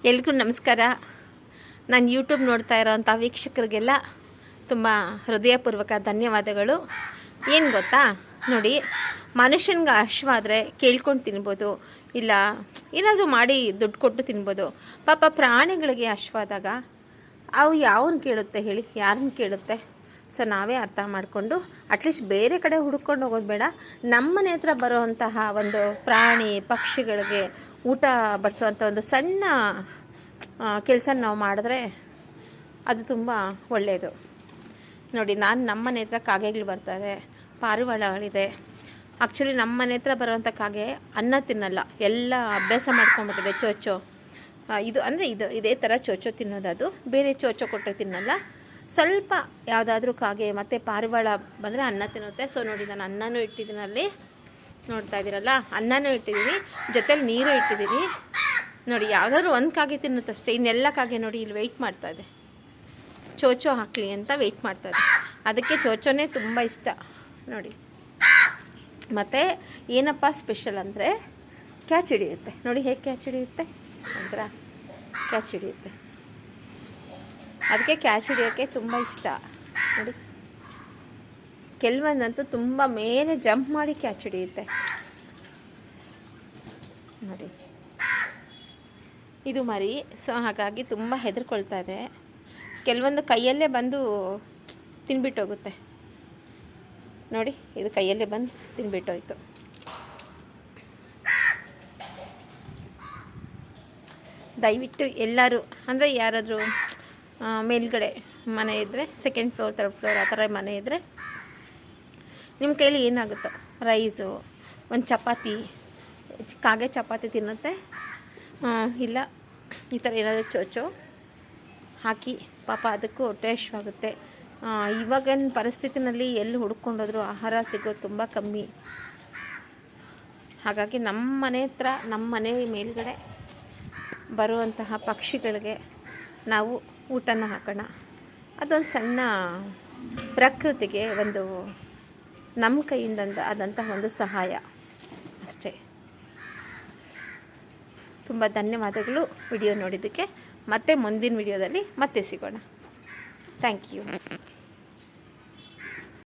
ಎಲ್ರಿಗೂ ನಮಸ್ಕಾರ. ನಾನು ಯೂಟ್ಯೂಬ್ ನೋಡ್ತಾ ಇರೋವಂಥ ವೀಕ್ಷಕರಿಗೆಲ್ಲ ತುಂಬ ಹೃದಯಪೂರ್ವಕ ಧನ್ಯವಾದಗಳು. ಏನು ಗೊತ್ತಾ, ನೋಡಿ, ಮನುಷ್ಯನಿಗೆ ಹಶ್ವಾದರೆ ಕೇಳ್ಕೊಂಡು ತಿನ್ಬೋದು, ಇಲ್ಲ ಏನಾದರೂ ಮಾಡಿ ದುಡ್ಡು ಕೊಟ್ಟು ತಿನ್ಬೋದು. ಪಾಪ ಪ್ರಾಣಿಗಳಿಗೆ ಹಶ್ವಾದಾಗ ಅವು ಯಾವನ್ನ ಕೇಳುತ್ತೆ ಹೇಳಿ, ಯಾರನ್ನ ಕೇಳುತ್ತೆ? ಸೊ ನಾವೇ ಅರ್ಥ ಮಾಡಿಕೊಂಡು ಅಟ್ಲೀಸ್ಟ್ ಬೇರೆ ಕಡೆ ಹುಡ್ಕೊಂಡು ಹೋಗೋದು ಬೇಡ, ನಮ್ಮನೆ ಹತ್ರ ಬರುವಂತಹ ಒಂದು ಪ್ರಾಣಿ ಪಕ್ಷಿಗಳಿಗೆ ಊಟ ಬಡಿಸೋವಂಥ ಒಂದು ಸಣ್ಣ ಕೆಲಸ ನಾವು ಮಾಡಿದ್ರೆ ಅದು ತುಂಬ ಒಳ್ಳೆಯದು. ನೋಡಿ, ನಾನು ನಮ್ಮನೆ ಹತ್ರ ಕಾಗೆಗಳು ಬರ್ತಾರೆ, ಪಾರಿವಾಳಗಳಿದೆ. ಆ್ಯಕ್ಚುಲಿ ನಮ್ಮನೆ ಹತ್ರ ಬರುವಂಥ ಕಾಗೆ ಅನ್ನ ತಿನ್ನಲ್ಲ, ಎಲ್ಲ ಅಭ್ಯಾಸ ಮಾಡ್ಕೊಂಬಿಟ್ಟಿದೆ ಚೋಚೋ. ಇದು ಅಂದರೆ ಇದೇ ಥರ ಚೋಚೋ ತಿನ್ನೋದು, ಅದು ಬೇರೆ ಚೋಚೋ ಕೊಟ್ಟರೆ ತಿನ್ನಲ್ಲ. ಸ್ವಲ್ಪ ಯಾವುದಾದ್ರೂ ಕಾಗೆ ಮತ್ತು ಪಾರಿವಾಳ ಬಂದರೆ ಅನ್ನ ತಿನ್ನುತ್ತೆ. ಸೊ ನೋಡಿ, ನಾನು ಅನ್ನನೂ ಇಟ್ಟಿದ್ದೀನಿ, ಅಲ್ಲಿ ನೋಡ್ತಾ ಇದ್ದೀರಲ್ಲ, ಅನ್ನನೂ ಇಟ್ಟಿದ್ದೀನಿ, ಜೊತೆಲಿ ನೀರು ಇಟ್ಟಿದ್ದೀನಿ. ನೋಡಿ, ಯಾವುದಾದ್ರೂ ಒಂದು ಕಾಗೆ ತಿನ್ನುತ್ತಷ್ಟೇ, ಇನ್ನೆಲ್ಲ ಕಾಗೆ ನೋಡಿ ಇಲ್ಲಿ ವೆಯ್ಟ್ ಮಾಡ್ತಾಯಿದೆ, ಚೋಚೋ ಹಾಕಲಿ ಅಂತ ವೆಯ್ಟ್ ಮಾಡ್ತಾಯಿದೆ. ಅದಕ್ಕೆ ಚೋಚೋನೇ ತುಂಬ ಇಷ್ಟ ನೋಡಿ. ಮತ್ತು ಏನಪ್ಪ ಸ್ಪೆಷಲ್ ಅಂದರೆ ಕ್ಯಾಚ್ ಹಿಡಿಯುತ್ತೆ. ನೋಡಿ ಹೇಗೆ ಕ್ಯಾಚ್ ಹಿಡಿಯುತ್ತೆ ಅಂದ್ರೆ, ಕ್ಯಾಚ್ ಹಿಡಿಯುತ್ತೆ. ಅದಕ್ಕೆ ಕ್ಯಾಚ್ ಹಿಡಿಯೋಕ್ಕೆ ತುಂಬ ಇಷ್ಟ ನೋಡಿ. ಕೆಲವೊಂದಂತೂ ತುಂಬ ಮೇಲೆ ಜಂಪ್ ಮಾಡಿ ಕ್ಯಾಚ್ ಹಿಡಿಯುತ್ತೆ ನೋಡಿ. ಇದು ಮರಿ, ಸೊ ಹಾಗಾಗಿ ತುಂಬ ಹೆದರ್ಕೊಳ್ತಾ ಇದೆ. ಕೆಲವೊಂದು ಕೈಯಲ್ಲೇ ಬಂದು ತಿನ್ಬಿಟ್ಟು ಹೋಗುತ್ತೆ ನೋಡಿ. ಇದು ಕೈಯಲ್ಲೇ ಬಂದು ತಿನ್ಬಿಟ್ಟೋಯ್ತು. ದಯವಿಟ್ಟು ಎಲ್ಲರೂ, ಅಂದರೆ ಯಾರಾದರೂ ಮೇಲ್ಗಡೆ ಮನೆ ಇದ್ದರೆ, ಸೆಕೆಂಡ್ ಫ್ಲೋರ್ ಥರ್ಡ್ ಫ್ಲೋರ್ ಆ ಥರ ಮನೆ ಇದ್ದರೆ, ನಿಮ್ಮ ಕೈಲಿ ಏನಾಗುತ್ತೋ ರೈಸು, ಒಂದು ಚಪಾತಿ, ಕಾಗೆ ಚಪಾತಿ ತಿನ್ನುತ್ತೆ, ಇಲ್ಲ ಈ ಥರ ಏನಾದರೂ ಚೋಚೋ ಹಾಕಿ, ಪಾಪ ಅದಕ್ಕೂ ಹೊಟ್ಟೆ ಹಶ್ವಾಗುತ್ತೆ. ಇವಾಗಿನ ಪರಿಸ್ಥಿತಿನಲ್ಲಿ ಎಲ್ಲಿ ಹುಡ್ಕೊಂಡೋದ್ರೂ ಆಹಾರ ಸಿಗೋದು ತುಂಬ ಕಮ್ಮಿ. ಹಾಗಾಗಿ ನಮ್ಮ ಮನೆ ಹತ್ರ, ನಮ್ಮ ಮನೆ ಮೇಲ್ಗಡೆ ಬರುವಂತಹ ಪಕ್ಷಿಗಳಿಗೆ ನಾವು ಊಟನ ಹಾಕೋಣ. ಅದೊಂದು ಸಣ್ಣ ಪ್ರಕೃತಿಗೆ ಒಂದು ನಮ್ಮ ಕೈಯಿಂದ ಆದಂತಹ ಒಂದು ಸಹಾಯ ಅಷ್ಟೇ. ತುಂಬ ಧನ್ಯವಾದಗಳು ವಿಡಿಯೋ ನೋಡಿದ್ದಕ್ಕೆ. ಮತ್ತೆ ಮುಂದಿನ ವಿಡಿಯೋದಲ್ಲಿ ಮತ್ತೆ ಸಿಗೋಣ. Thank you.